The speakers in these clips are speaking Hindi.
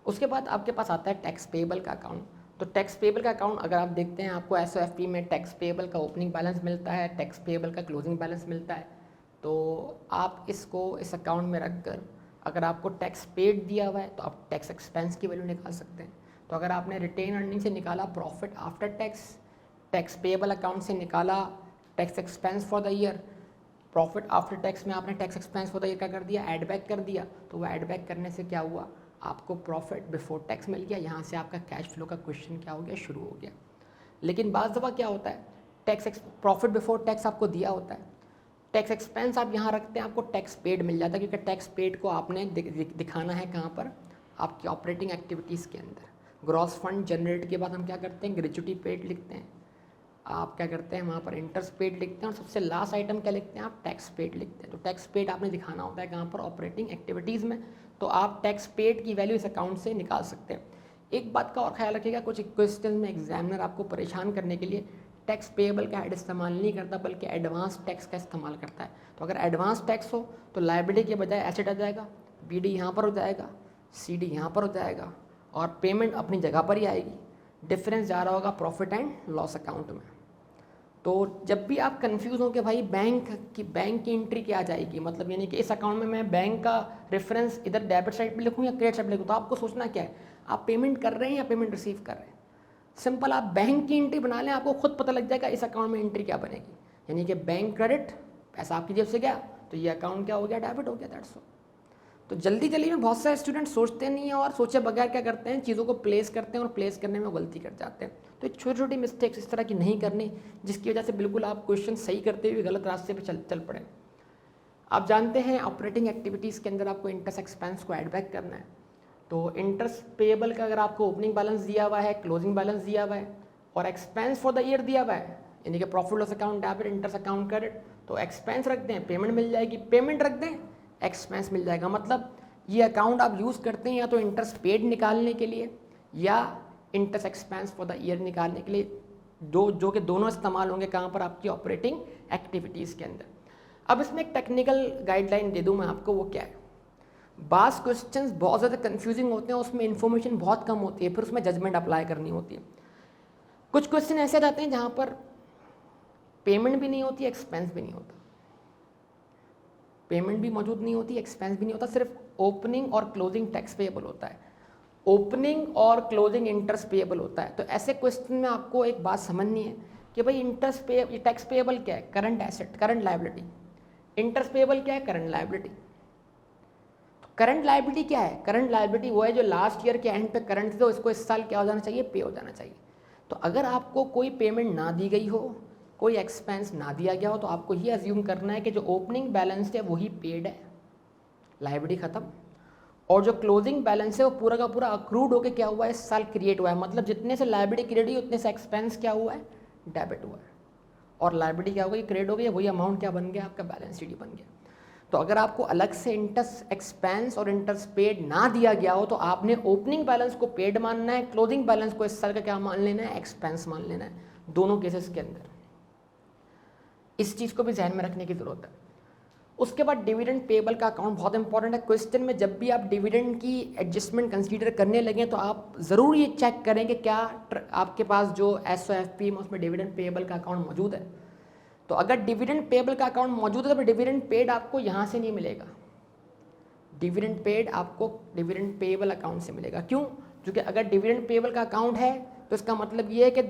उसके बाद आपके पास आता है टैक्स पेबल का अकाउंट। तो टैक्स पेबल का अकाउंट अगर आप देखते हैं, आपको एसओएफपी में टैक्स पेबल का ओपनिंग बैलेंस मिलता है, टैक्स पेबल का क्लोजिंग बैलेंस मिलता है। तो आप इसको इस अकाउंट में रखकर अगर आपको टैक्स पेड दिया हुआ है तो आप टैक्स एक्सपेंस की वैल्यू निकाल सकते हैं। तो अगर आपने रिटेन अर्निंग से निकाला profit after tax, tax payable account से निकाला tax expense for the year, profit after tax में आपने tax expense for the year का कर दिया, ऐड बैक कर दिया, तो वो ऐड बैक करने से क्या हुआ, आपको प्रॉफिट बिफोर टैक्स मिल गया। यहाँ से आपका कैश फ्लो का क्वेश्चन क्या हो गया, शुरू हो गया। लेकिन बाज़ दफ़ा क्या होता है, टैक्स प्रॉफिट बिफोर टैक्स आपको दिया होता है, टैक्स एक्सपेंस आप यहाँ रखते हैं, आपको टैक्स पेड मिल जाता है, क्योंकि टैक्स पेड को आपने दिखाना है कहाँ पर, आपकी ऑपरेटिंग एक्टिविटीज़ के अंदर। ग्रॉस फंड जनरेट के बाद हम क्या करते हैं, ग्रेच्युटी पेड लिखते हैं, आप क्या करते हैं वहाँ पर इंटरेस्ट पेड लिखते हैं, और सबसे लास्ट आइटम क्या लिखते हैं, आप टैक्स पेड लिखते हैं। तो टैक्स पेड आपने दिखाना होता है कहाँ पर, ऑपरेटिंग एक्टिविटीज़ में। तो आप टैक्स पेड की वैल्यू इस अकाउंट से निकाल सकते हैं। एक बात का और ख्याल रखिएगा, कुछ क्वेश्चन में एग्जामिनर आपको परेशान करने के लिए टैक्स पेएबल का हेड इस्तेमाल नहीं करता, बल्कि एडवांस टैक्स का इस्तेमाल करता है। तो अगर एडवांस टैक्स हो तो लायबिलिटी के बजाय एसेट आ जाएगा, बीडी यहाँ पर हो जाएगा, सीडी यहाँ पर हो जाएगा, और पेमेंट अपनी जगह पर ही आएगी। डिफरेंस जा रहा होगा प्रॉफिट एंड लॉस अकाउंट में। तो जब भी आप कंफ्यूज हो कि भाई बैंक की एंट्री क्या आ जाएगी, मतलब यानी कि इस अकाउंट में मैं बैंक का रेफरेंस इधर डेबिट साइड पे लिखूँ या क्रेडिट साइड पे लिखूँ, तो आपको सोचना क्या है, आप पेमेंट कर रहे हैं या पेमेंट रिसीव कर रहे हैं। सिंपल, आप बैंक की एंट्री बना लें, आपको खुद पता लग जाएगा इस अकाउंट में एंट्री क्या बनेगी। यानी कि बैंक क्रेडिट, पैसा आपकी जेब से गया तो ये अकाउंट क्या हो गया, डेबिट हो गया, दैट्स ऑल। तो जल्दी जल्दी में बहुत सारे स्टूडेंट सोचते नहीं हैं, और सोचे बगैर क्या करते हैं, चीज़ों को प्लेस करते हैं, और प्लेस करने में गलती कर जाते हैं। तो छोटी छोटी मिस्टेक्स इस तरह की नहीं करनी, जिसकी वजह से बिल्कुल आप क्वेश्चन सही करते हुए गलत रास्ते पर चल पड़े। आप जानते हैं ऑपरेटिंग एक्टिविटीज़ के अंदर आपको इंटरेस्ट एक्सपेंस को ऐड बैक करना है। तो इंटरेस्ट पेएबल का अगर आपको ओपनिंग बैलेंस दिया हुआ है, क्लोजिंग बैलेंस दिया हुआ है, और एक्सपेंस फॉर द ईयर दिया हुआ है, यानी कि profit loss account debit, interest account credit, तो एक्सपेंस रख दें, पेमेंट मिल जाएगी, पेमेंट रख दें, एक्सपेंस मिल जाएगा। मतलब ये अकाउंट आप यूज़ करते हैं या तो इंटरेस्ट पेड निकालने के लिए या interest expense for the year निकालने के लिए, जो कि दोनों इस्तेमाल होंगे कहाँ पर, आपकी ऑपरेटिंग एक्टिविटीज़ के अंदर। अब इसमें एक टेक्निकल गाइडलाइन दे दूँ मैं आपको, वो क्या है, बास क्वेश्चंस बहुत ज़्यादा कंफ्यूजिंग होते हैं, उसमें इन्फॉर्मेशन बहुत कम होती है, फिर उसमें जजमेंट अप्लाई करनी होती है। कुछ क्वेश्चन ऐसे जाते हैं जहाँ पर पेमेंट भी नहीं होती, एक्सपेंस भी नहीं होता, पेमेंट भी मौजूद नहीं होती, एक्सपेंस भी नहीं होता, सिर्फ ओपनिंग और क्लोजिंग टैक्स पेएबल होता है, ओपनिंग और क्लोजिंग इंटरेस्ट पेएबल होता है। तो ऐसे क्वेश्चन में आपको एक बात समझनी है कि भाई इंटरेस्ट पे, टैक्स पेएबल क्या है, current asset, current liability, interest payable क्या है, करंट लायबिलिटी। करंट लायबिलिटी क्या है, करंट लायबिलिटी वो है जो लास्ट ईयर के एंड पे करंट थे, तो इसको इस साल क्या हो जाना चाहिए, पे हो जाना चाहिए। तो अगर आपको कोई पेमेंट ना दी गई हो, कोई एक्सपेंस ना दिया गया हो, तो आपको ये अज्यूम करना है कि जो ओपनिंग बैलेंस है वही पेड है, लायबिलिटी खत्म, और जो क्लोजिंग बैलेंस है वो पूरा का पूरा अक्रूड होकर क्या हुआ है, इस साल क्रिएट हुआ है। मतलब जितने से लायबिलिटी क्रिएट हुई उतने से एक्सपेंस क्या हुआ है, डेबिट हुआ है, और लायबिलिटी क्या हो गई, क्रेडिट हो गई, वही अमाउंट क्या बन गया, आपका बैलेंस शीट बन गया। तो अगर आपको अलग से इंटरेस्ट एक्सपेंस और इंटरेस्ट पेड ना दिया गया हो, तो आपने ओपनिंग बैलेंस को पेड मानना है, क्लोजिंग बैलेंस को इस साल का क्या मान लेना है, एक्सपेंस मान लेना है, दोनों केसेस के अंदर। इस चीज़ को भी ध्यान में रखने की जरूरत है। उसके बाद डिविडेंड पेएबल का अकाउंट बहुत इंपॉर्टेंट है। क्वेश्चन में जब भी आप डिविडेंड की एडजस्टमेंट कंसीडर करने लगे तो आप ज़रूर ये चेक करें कि क्या आपके पास जो एसओएफपी में उसमें डिविडेंड पेएबल का अकाउंट मौजूद है। तो अगर डिविडेंड पेएबल का अकाउंट मौजूद है तो डिविडेंड पेड आपको यहाँ से नहीं मिलेगा, डिविडेंड पेड आपको डिविडेंड पेएबल अकाउंट से मिलेगा। क्यों? क्योंकि अगर डिविडेंड पेएबल का अकाउंट है तो इसका मतलब ये है कि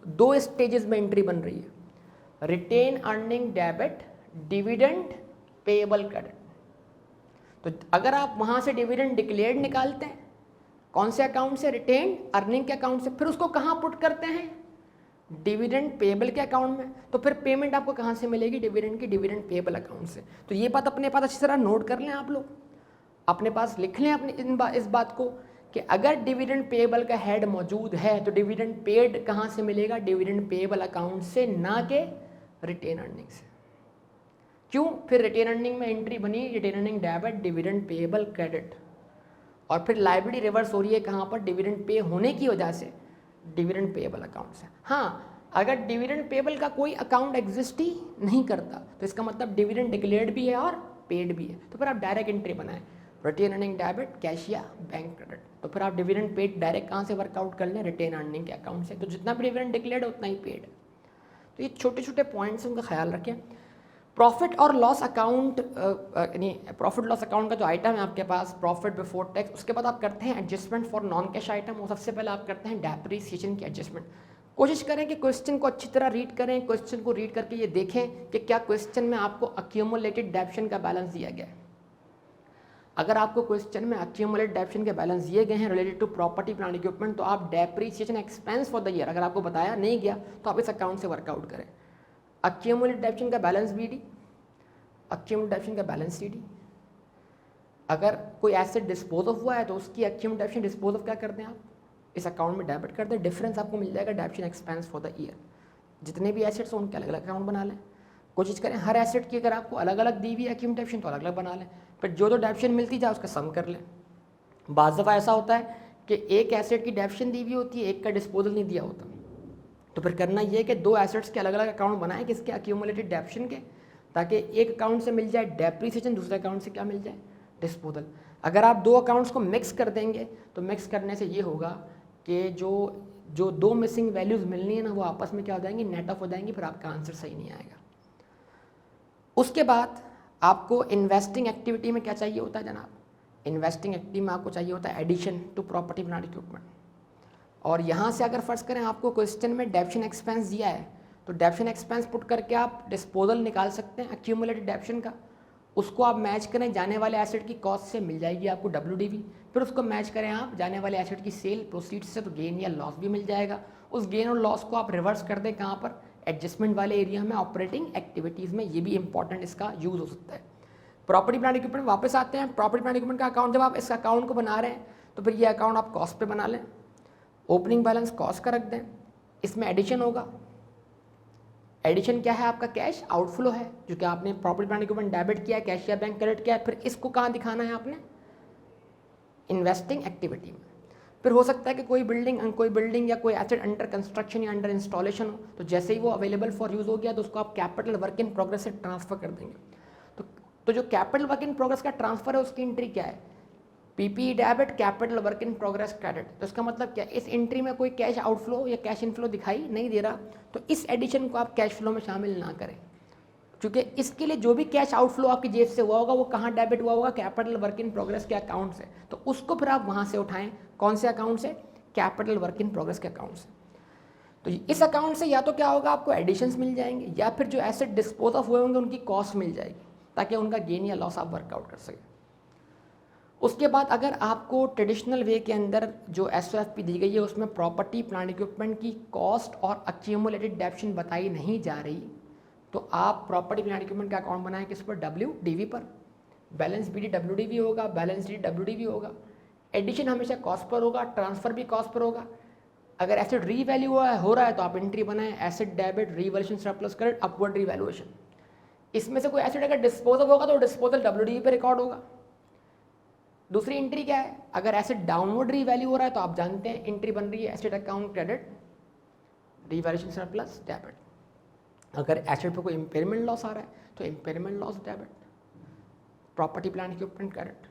दो स्टेजेस में एंट्री बन रही है, retain earning debit, dividend payable credit. तो अगर आप वहाँ से डिविडेंड डिक्लेयर्ड निकालते हैं, कौन से अकाउंट से, रिटेन अर्निंग के अकाउंट से, फिर उसको कहाँ पुट करते हैं, डिविडेंड पेएबल के अकाउंट में, तो फिर पेमेंट आपको कहाँ से मिलेगी, डिविडेंड की डिविडेंड पेएबल अकाउंट से। तो ये बात अपने पास अच्छी तरह नोट कर लें, आप लोग अपने पास लिख लें अपने इस बात को कि अगर डिविडेंड पेएबल का हेड मौजूद है तो डिविडेंड पेड कहाँ से मिलेगा, डिविडेंड पेएबल अकाउंट से, ना के रिटेन अर्निंग से। क्यों? फिर रिटेन अर्निंग में एंट्री बनी, retain earning debit, dividend payable credit, और फिर लायबिलिटी रिवर्स हो रही है कहाँ पर, डिविडेंड पे होने की वजह से डिविडेंड पेएबल अकाउंट से। हाँ, अगर डिविडेंड पेएबल का कोई अकाउंट एग्जिस्ट ही नहीं करता तो इसका मतलब डिविडेंड डिक्लेयर्ड भी है और पेड भी है, तो फिर आप डायरेक्ट एंट्री बनाएं, रिटेन अर्निंग डेबिट, कैश या बैंक क्रेडिट। तो फिर आप डिविडेंड पेड डायरेक्ट कहाँ से वर्कआउट कर लें, रिटेन अर्निंग के अकाउंट से। तो जितना भी डिविडेंड डिक्लेयर्ड है उतना ही पेड। तो ये छोटे छोटे पॉइंट्स उनका ख्याल रखें। प्रॉफिट और लॉस अकाउंट, यानी प्रॉफिट लॉस अकाउंट का जो आइटम है आपके पास प्रॉफिट बिफोर टैक्स, उसके बाद आप करते हैं adjustment for non cash item, और सबसे पहले आप करते हैं डेप्रिसिएशन की एडजस्टमेंट। कोशिश करें कि क्वेश्चन को अच्छी तरह रीड करें, क्वेश्चन को रीड करके ये देखें कि क्या क्वेश्चन में आपको अक्यूमुलेटेड डेप्शन का बैलेंस दिया गया है। अगर आपको क्वेश्चन में अक्यूमुलेटेड डेप्शन के बैलेंस दिए गए हैं related to property plant equipment, तो आप depreciation expense for the year अगर आपको बताया नहीं गया तो आप इस अकाउंट से वर्कआउट करें। अक्यूमुलेटेड डेप्शन का बैलेंस बीडी, अक्यूमुलेटेड डेप्शन का बैलेंस सीडी। अगर कोई एसेट डिस्पोज ऑफ हुआ है तो उसकी अक्यूमुलेटेड डेप्शन डिस्पोज ऑफ क्या करते हैं आप, इस अकाउंट में डेबिट करते हैं। डिफरेंस आपको मिल जाएगा डेप्शन एक्सपेंस फॉर द ईयर। जितने भी एसेट्स हैं उनके अलग अलग अकाउंट बना लें। कोशिश करें हर एसेट की अगर आपको अलग अलग दी हुई है अक्यूमुलेटेड डेप्शन तो अलग अलग बना लें। फिर जो डेप्शन मिलती जाए उसका सम कर लें। बाज़ दफ़ा ऐसा होता है कि एक एसेट की डेप्शन दी हुई होती है, एक का डिस्पोजल नहीं दिया होता, तो फिर करना ये है कि दो एसेट्स के अलग अलग अकाउंट बनाएं किसके, अक्यूमुलेटेड डेप्शन के, ताकि एक अकाउंट से मिल जाए डेप्रिसिएशन, दूसरे अकाउंट से क्या मिल जाए, डिस्पोजल। अगर आप दो अकाउंट्स को मिक्स कर देंगे तो मिक्स करने से ये होगा कि जो दो मिसिंग वैल्यूज़ मिलनी है ना वो आपस में क्या हो जाएंगी, नेट ऑफ हो जाएंगी, फिर आपका आंसर सही नहीं आएगा। उसके बाद आपको इन्वेस्टिंग एक्टिविटी में क्या चाहिए होता है जनाब, इन्वेस्टिंग एक्टिविटी में आपको चाहिए होता है addition to property plant equipment. और यहाँ से अगर फर्ज करें आपको क्वेश्चन में डेप्शन एक्सपेंस दिया है तो डेप्शन एक्सपेंस पुट करके आप डिस्पोजल निकाल सकते हैं अक्यूमुलेटेड डेप्शन का। उसको आप मैच करें जाने वाले एसेट की कॉस्ट से, मिल जाएगी आपको WDV। फिर उसको मैच करें आप जाने वाले एसेट की सेल प्रोसीड्स से, तो गेन या लॉस भी मिल जाएगा। उस गेन और लॉस को आप रिवर्स कर दें कहाँ पर, एडजस्टमेंट वाले एरिया में, ऑपरेटिंग एक्टिविटीज़ में। ये भी इंपॉर्टेंट इसका यूज़ हो सकता है। प्रॉपर्टी प्लांट इक्विपमेंट वापस आते हैं। प्रॉपर्टी प्लांट इक्विपमेंट का अकाउंट जब आप इस अकाउंट को बना रहे हैं तो फिर ये अकाउंट आप कॉस्ट पे बना लें। ओपनिंग बैलेंस कॉस्ट का रख दें। इसमें एडिशन होगा। एडिशन क्या है, आपका कैश आउटफ्लो है, जो कि आपने प्रॉपर्टी प्लांट इक्विपमेंट डेबिट किया है, कैश या बैंक क्रेडिट किया है। फिर इसको कहाँ दिखाना है आपने, इन्वेस्टिंग एक्टिविटी में। फिर हो सकता है कि कोई बिल्डिंग या कोई एसेट अंडर कंस्ट्रक्शन या अंडर इंस्टॉलेशन हो, तो जैसे ही वो अवेलेबल फॉर यूज़ हो गया तो उसको आप कैपिटल वर्क इन प्रोग्रेस से ट्रांसफर कर देंगे। तो जो कैपिटल वर्क इन प्रोग्रेस का ट्रांसफर है उसकी एंट्री क्या है, PPE debit capital work in progress credit. तो इसका मतलब क्या, इस एंट्री में कोई कैश आउटफ्लो या कैश इनफ्लो दिखाई नहीं दे रहा, तो इस एडिशन को आप कैश फ्लो में शामिल ना करें, क्योंकि इसके लिए जो भी कैश आउटफ्लो आपकी जेब से हुआ होगा वो कहाँ डेबिट हुआ होगा, कैपिटल वर्क इन प्रोग्रेस के अकाउंट से। तो उसको फिर आप वहाँ से उठाएं, कौन से अकाउंट से, कैपिटल वर्क इन प्रोग्रेस के अकाउंट से। तो इस अकाउंट से या तो क्या होगा, आपको एडिशंस मिल जाएंगे, या फिर जो एसेट डिस्पोज ऑफ हुए होंगे उनकी कॉस्ट मिल जाएगी, ताकि उनका गेन या लॉस आप वर्कआउट कर सकें। उसके बाद अगर आपको ट्रेडिशनल वे के अंदर जो SOFP दी गई है उसमें प्रॉपर्टी प्लांट इक्विपमेंट की कॉस्ट और अक्यूमुलेटेड डेप्शन बताई नहीं जा रही, तो आप प्रॉपर्टी प्लांट इक्विपमेंट का अकाउंट बनाएं किस पर, WDV पर। बैलेंस BD WDV होगा, बैलेंस डी WDV होगा। एडिशन हमेशा कॉस्ट पर होगा, ट्रांसफ़र भी कॉस्ट पर होगा। अगर एसेट रीवैल्यू हो रहा है तो आप एंट्री बनाएं asset debit revaluation surplus credit upward revaluation. इसमें से कोई एसेट अगर डिस्पोजल होगा तो डिस्पोजल WDV पर रिकॉर्ड होगा। दूसरी एंट्री क्या है, अगर एसेट डाउनवर्ड रीवैल्यू हो रहा है तो आप जानते हैं एंट्री बन रही है asset account credit revaluation surplus debit. अगर एसेट पर कोई इम्पेयरमेंट लॉस आ रहा है तो impairment loss debit, property plant equipment credit.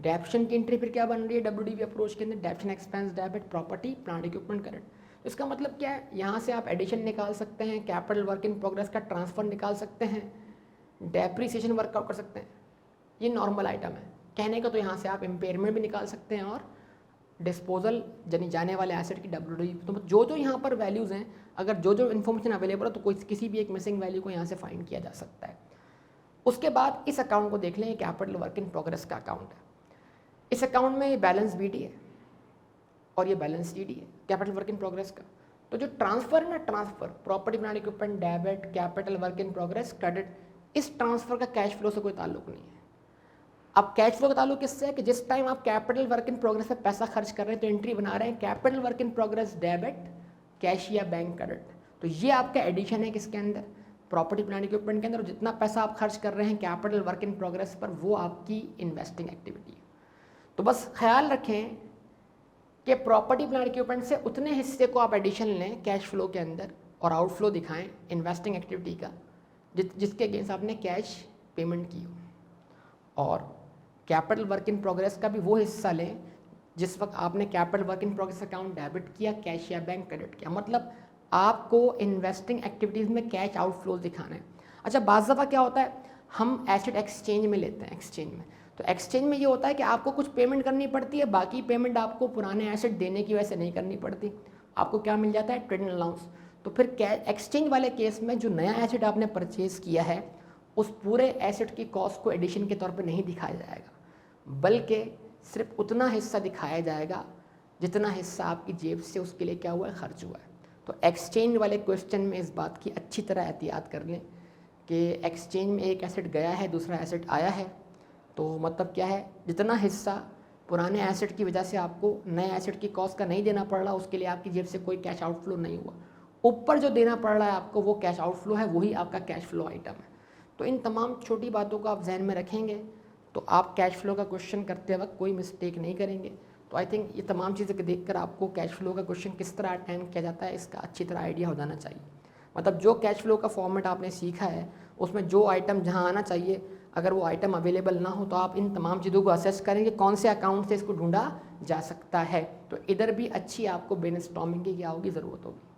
डेप्शन की एंट्री फिर क्या बन रही है WDV अप्रोच के अंदर, डेप्शन expense debit property plant equipment credit. इसका मतलब क्या है, यहाँ से आप एडिशन निकाल सकते हैं, कैपिटल वर्क इन प्रोग्रेस का ट्रांसफर निकाल सकते हैं, डेप्रिसिएशन वर्कआउट कर सकते हैं। ये नॉर्मल आइटम है कहने का। तो यहाँ से आप इम्पेयरमेंट भी निकाल सकते हैं और डिस्पोजल यानी जाने वाले एसेट की WDV। तो जो यहाँ पर वैल्यूज़ हैं, अगर जो इन्फॉर्मेशन अवेलेबल है तो कोई किसी भी एक मिसिंग वैल्यू को यहाँ से फाइंड किया जा सकता है। उसके बाद इस अकाउंट को देख लें, कैपिटल वर्क इन प्रोग्रेस का अकाउंट है। इस अकाउंट में ये बैलेंस BD है और ये बैलेंस CD है कैपिटल वर्क इन प्रोग्रेस का। तो जो ट्रांसफ़र है ना, transfer property plant equipment debit capital work in progress credit, इस ट्रांसफ़र का कैश फ्लो से कोई ताल्लुक नहीं है। अब कैश फ्लो का ताल्लुक किससे है कि जिस टाइम आप कैपिटल वर्क इन प्रोग्रेस पे पैसा खर्च कर रहे हैं तो एंट्री बना रहे हैं capital work in progress debit cash या बैंक क्रेडिट। तो ये आपका एडिशन है किसके अंदर, प्रॉपर्टी प्लांट इक्विपमेंट के अंदर। और जितना पैसा आप खर्च कर रहे हैं कैपिटल वर्क इन प्रोग्रेस पर वो आपकी इन्वेस्टिंग एक्टिविटी है। तो बस ख्याल रखें कि प्रॉपर्टी प्लांट इक्विपमेंट से उतने हिस्से को आप एडिशन लें कैश फ्लो के अंदर और आउटफ्लो दिखाएं इन्वेस्टिंग एक्टिविटी का जिसके अगेंस्ट आपने कैश पेमेंट की हो। और कैपिटल वर्क इन प्रोग्रेस का भी वो हिस्सा लें जिस वक्त आपने capital work in progress account debit किया, कैश या बैंक क्रेडिट किया, मतलब आपको इन्वेस्टिंग एक्टिविटीज़ में कैश आउटफ्लोज दिखाना है। अच्छा, बाज़ दफ़ा क्या होता है, हम एसेट एक्सचेंज में लेते हैं, एक्सचेंज में, तो एक्सचेंज में ये होता है कि आपको कुछ पेमेंट करनी पड़ती है, बाकी पेमेंट आपको पुराने एसेट देने की वजह से नहीं करनी पड़ती, आपको क्या मिल जाता है, ट्रेडिंग अलाउंस। तो फिर एक्सचेंज वाले केस में जो नया एसेट आपने परचेज़ किया है उस पूरे एसेट की कॉस्ट को एडिशन के तौर पे नहीं दिखाया जाएगा, बल्कि सिर्फ उतना हिस्सा दिखाया जाएगा जितना हिस्सा आपकी जेब से उसके लिए क्या हुआ है, खर्च हुआ है। तो एक्सचेंज वाले क्वेश्चन में इस बात की अच्छी तरह एहतियात कर लें कि एक्सचेंज में एक एसेट गया है, दूसरा एसेट आया है, तो मतलब क्या है, जितना हिस्सा पुराने एसेट की वजह से आपको नए एसेट की कॉस्ट का नहीं देना पड़ रहा, उसके लिए आपकी जेब से कोई कैश आउटफ्लो नहीं हुआ, ऊपर जो देना पड़ रहा है आपको वो कैश आउटफ्लो है, वही आपका कैश फ्लो आइटम है। तो इन तमाम छोटी बातों को आप जहन में रखेंगे तो आप कैश फ्लो का क्वेश्चन करते वक्त कोई मिस्टेक नहीं करेंगे। तो आई थिंक ये तमाम चीज़ें देखकर आपको कैश फ्लो का क्वेश्चन किस तरह अटेम्प्ट किया जाता है इसका अच्छी तरह आइडिया हो जाना चाहिए। मतलब जो कैश फ्लो का फॉर्मेट आपने सीखा है उसमें जो आइटम जहाँ आना चाहिए, अगर वो आइटम अवेलेबल ना हो तो आप इन तमाम चीज़ों को असेस करेंगे कौन से अकाउंट से इसको ढूंढा जा सकता है। तो इधर भी अच्छी आपको ब्रेनस्टॉर्मिंग की क्या होगी, ज़रूरत होगी।